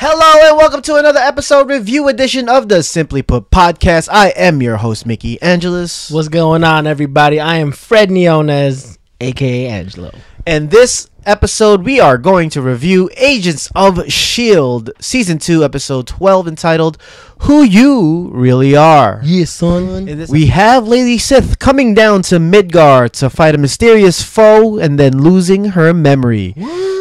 Hello and welcome to another episode review edition of the Simply Put podcast. I am your host, Micki Angeles. What's going on, everybody? I am Fred Niones, aka Angelo. And this episode, we are going to review Agents of S.H.I.E.L.D. Season 2, Episode 12, entitled, Who You Really Are. Yeah, son. We have Lady Sith coming down to Midgar to fight a mysterious foe and then losing her memory.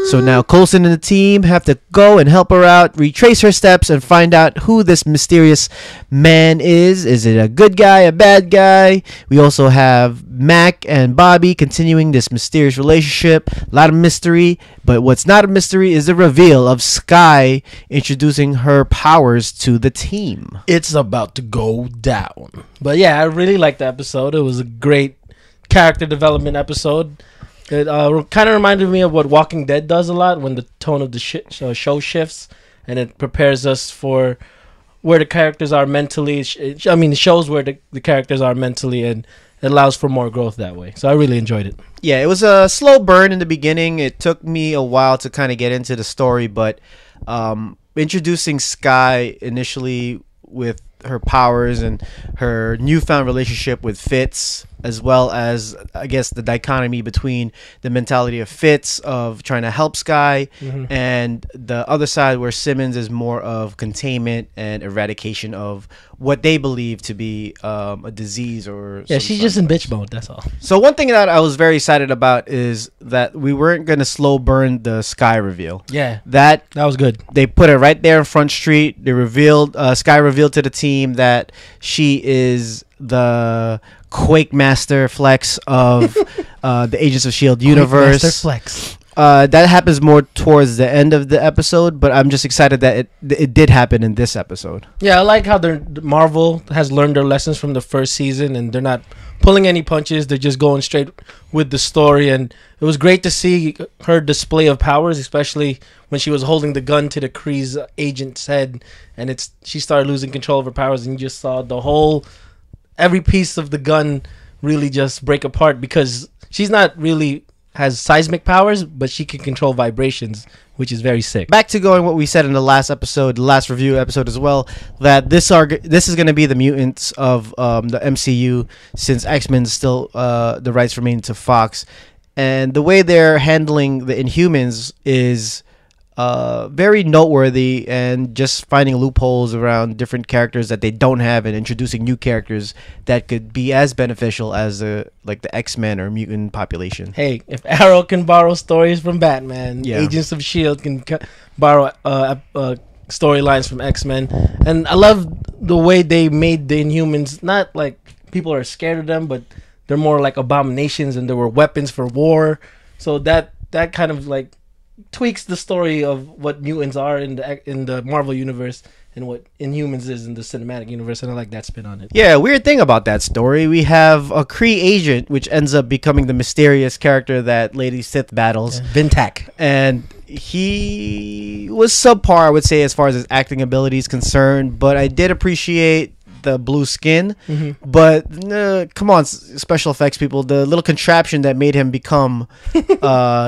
So now Coulson and the team have to go and help her out, retrace her steps, and find out who this mysterious man is. Is it a good guy, a bad guy? We also have Mac and Bobby continuing this mysterious relationship. A lot of mystery, but what's not a mystery is the reveal of S.H.I.E.L.D. introducing her powers to the team. It's about to go down. But yeah, I really liked the episode. It was a great character development episode. It kind of reminded me of what Walking Dead does a lot when the tone of the show shifts and it prepares us for where the characters are mentally. It shows where the characters are mentally and it allows for more growth that way. So I really enjoyed it. Yeah, it was a slow burn in the beginning. It took me a while to kind of get into the story, but introducing S.H.I.E.L.D. initially with her powers and her newfound relationship with Fitz, as well as I guess the dichotomy between the mentality of Fitz of trying to help S.H.I.E.L.D. and the other side where Simmons is more of containment and eradication of what they believe to be a disease or she's just in bitch mode, that's all. So one thing that I was very excited about is that we weren't going to slow burn the S.H.I.E.L.D. reveal. Yeah, that was good. They put it right there in Front Street. They revealed S.H.I.E.L.D. revealed to the team that she is the Quake Master Flex of the Agents of S.H.I.E.L.D. universe. Master Flex. That happens more towards the end of the episode, but I'm just excited that it did happen in this episode. Yeah, I like how Marvel has learned their lessons from the first season, and they're not pulling any punches. They're just going straight with the story, and it was great to see her display of powers, especially when she was holding the gun to the Kree's agent's head, and she started losing control of her powers, and you just saw every piece of the gun really just break apart because she's not really has seismic powers, but she can control vibrations, which is very sick. Back to going what we said in the last episode, the last review episode as well, that this is going to be the mutants of the MCU, since X-Men's still the rights remain to Fox, and the way they're handling the Inhumans is very noteworthy, and just finding loopholes around different characters that they don't have and introducing new characters that could be as beneficial as the X-Men or mutant population. Hey, if Arrow can borrow stories from Batman, Agents of S.H.I.E.L.D. can borrow storylines from X-Men. And I love the way they made the Inhumans not like people are scared of them, but they're more like abominations and there were weapons for war. So that kind of like tweaks the story of what mutants are in the Marvel universe and what Inhumans is in the cinematic universe, and I like that spin on it. Yeah, weird thing about that story, we have a Kree agent which ends up becoming the mysterious character that Lady Sith battles, Vintak, and he was subpar, I would say, as far as his acting ability is concerned, but I did appreciate the blue skin. But come on, special effects people, the little contraption that made him become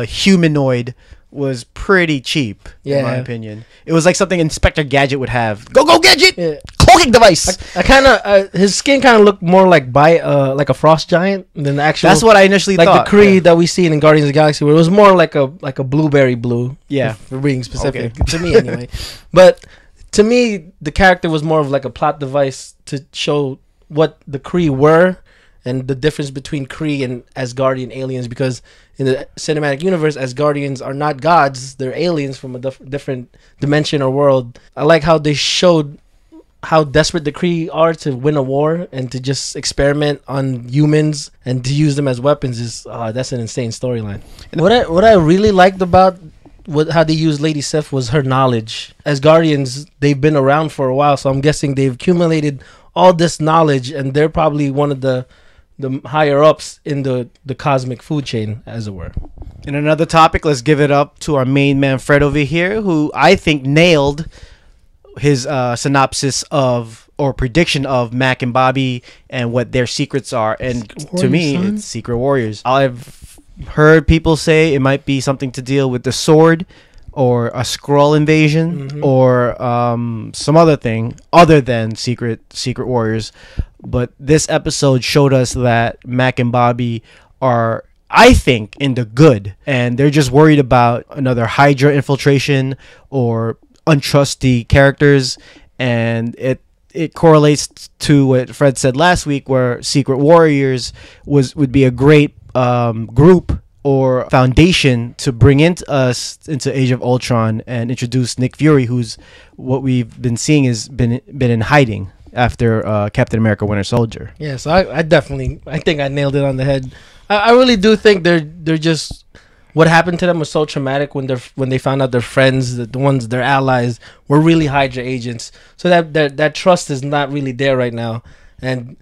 humanoid was pretty cheap, in my opinion. It was like something Inspector Gadget would have. Go Gadget! Cloaking device! I kind of his skin kind of looked more like like a frost giant than the actual. That's what I initially thought. Like the Kree that we see in Guardians of the Galaxy, where it was more like a blueberry blue. Yeah, for being specific to me anyway. But to me, the character was more of like a plot device to show what the Kree were and the difference between Kree and Asgardian aliens, because in the cinematic universe, Asgardians are not gods. They're aliens from a different dimension or world. I like how they showed how desperate the Kree are to win a war and to just experiment on humans and to use them as weapons. That's an insane storyline. What I really liked about how they used Lady Sif was her knowledge. Asgardians, they've been around for a while, so I'm guessing they've accumulated all this knowledge, and they're probably one of the higher ups in the cosmic food chain, as it were. In another topic, let's give it up to our main man Fred over here, who I think nailed his synopsis of or prediction of Mac and Bobby and what their secrets are. And to me, it's Secret Warriors. I've heard people say it might be something to deal with the sword or a Skrull invasion or some other thing other than Secret Warriors. But this episode showed us that Mac and Bobby are, I think, in the good, and they're just worried about another Hydra infiltration or untrusty characters, and it correlates to what Fred said last week, where Secret Warriors would be a great group or foundation to bring into Age of Ultron and introduce Nick Fury, who's what we've been seeing has been in hiding after Captain America Winter Soldier. Yes, I think I nailed it on the head. I really do think they're just, what happened to them was so traumatic when they found out their friends, their allies, were really Hydra agents. So that trust is not really there right now, and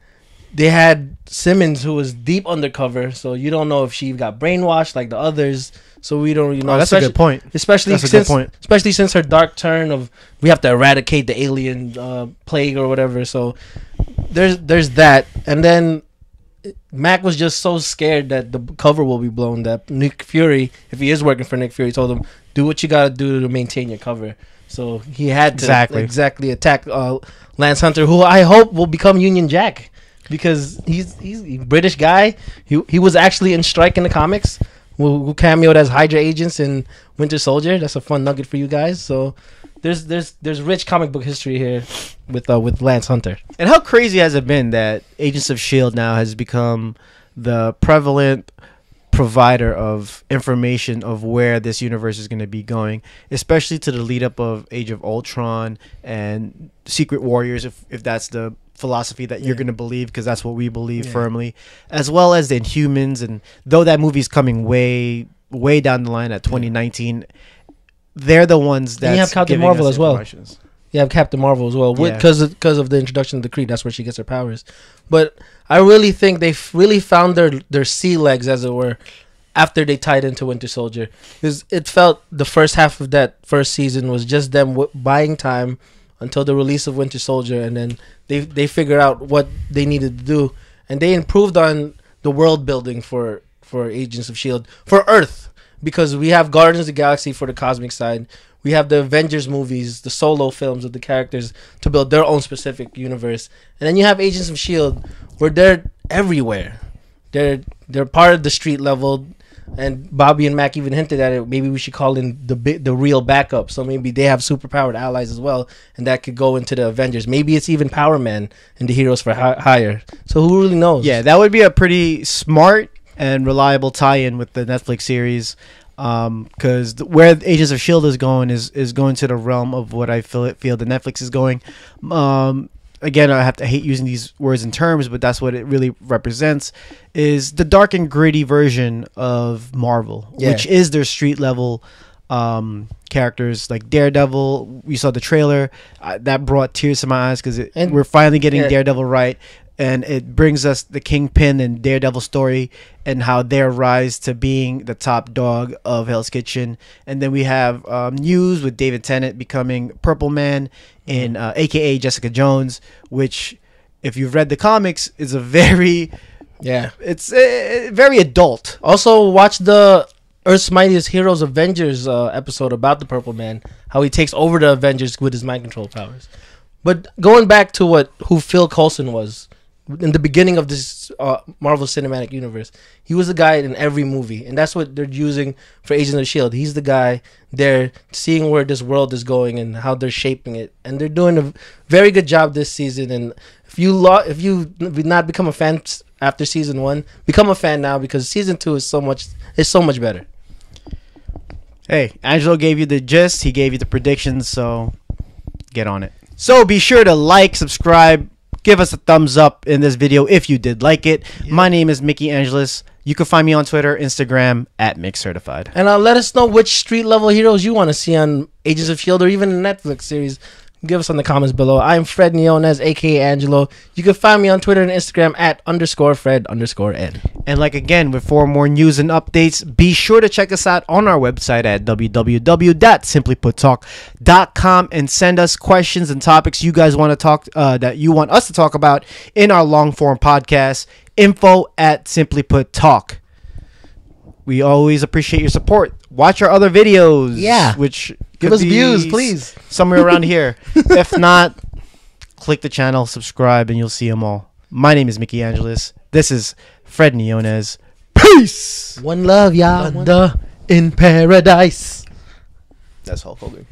they had Simmons, who was deep undercover, so you don't know if she got brainwashed like the others. So we don't really know. That's a good point. Especially since her dark turn of we have to eradicate the alien plague or whatever. So there's that, and then Mac was just so scared that the cover will be blown that Nick Fury, if he is working for Nick Fury, told him, do what you gotta do to maintain your cover. So he had to exactly attack Lance Hunter, who I hope will become Union Jack, because he's a British guy. He was actually in Strike in the comics, who cameoed as Hydra agents in Winter Soldier. That's a fun nugget for you guys. So there's rich comic book history here with Lance Hunter. And how crazy has it been that Agents of S.H.I.E.L.D. now has become the prevalent provider of information of where this universe is going to be going, especially to the lead up of Age of Ultron and Secret Warriors, if that's the philosophy that you're going to believe, because that's what we believe firmly, as well as the Inhumans. And though that movie's coming way down the line at 2019, they're the ones that you have Captain Marvel as well. You have Captain Marvel as well, because of the introduction of the Kree. That's where she gets her powers. But I really think they really found their sea legs, as it were, after they tied into Winter Soldier. Because it felt the first half of that first season was just them buying time until the release of Winter Soldier, and then they figured out what they needed to do, and they improved on the world building for Agents of S.H.I.E.L.D. for Earth, because we have Guardians of the Galaxy for the cosmic side. We have the Avengers movies, the solo films of the characters to build their own specific universe. And then you have Agents of S.H.I.E.L.D. where they're everywhere. They're part of the street level. And Bobby and Mac even hinted at it. Maybe we should call in the real backup. So maybe they have superpowered allies as well. And that could go into the Avengers. Maybe it's even Power Man and the Heroes for Hire. So who really knows? Yeah, that would be a pretty smart and reliable tie-in with the Netflix series. Because where Agents of S.H.I.E.L.D. is going is going to the realm of what I feel the Netflix is going. Again, I hate using these words and terms, but that's what it really represents, is the dark and gritty version of Marvel, which is their street level characters like Daredevil. We saw the trailer that brought tears to my eyes, because we're finally getting Daredevil right. And it brings us the Kingpin and Daredevil story and how their rise to being the top dog of Hell's Kitchen. And then we have news with David Tennant becoming Purple Man in a.k.a. Jessica Jones, which, if you've read the comics, is a very... it's very adult. Also, watch the Earth's Mightiest Heroes Avengers episode about the Purple Man, how he takes over the Avengers with his mind control powers. But going back to who Phil Coulson was in the beginning of this Marvel Cinematic Universe, he was the guy in every movie, and that's what they're using for Agents of S.H.I.E.L.D. He's the guy there seeing where this world is going and how they're shaping it, and they're doing a very good job this season. And if you did not become a fan after season 1, become a fan now, because season 2 is so much better. Hey, Angelo gave you the gist, he gave you the predictions, so get on it. So be sure to like, subscribe, give us a thumbs up in this video if you did like it. My name is Micki Angeles. You can find me on Twitter, Instagram, @MickCertified. And let us know which street level heroes you want to see on Agents of S.H.I.E.L.D. or even a Netflix series. Give us in the comments below. I'm Fred Niones, aka Angelo. You can find me on Twitter and Instagram @_Fred_N. And again, with 4 more news and updates, be sure to check us out on our website at www.simplyputtalk.com and send us questions and topics you guys want to talk that you want us to talk about in our long form podcast. Info@simplyputtalk. We always appreciate your support. Watch our other videos. Yeah. Which Give could us be views, please. Somewhere around here. If not, click the channel, subscribe, and you'll see them all. My name is Micki Angeles. This is Fred Niones. Peace. One love, y'all. In paradise. That's Hulk Hogan.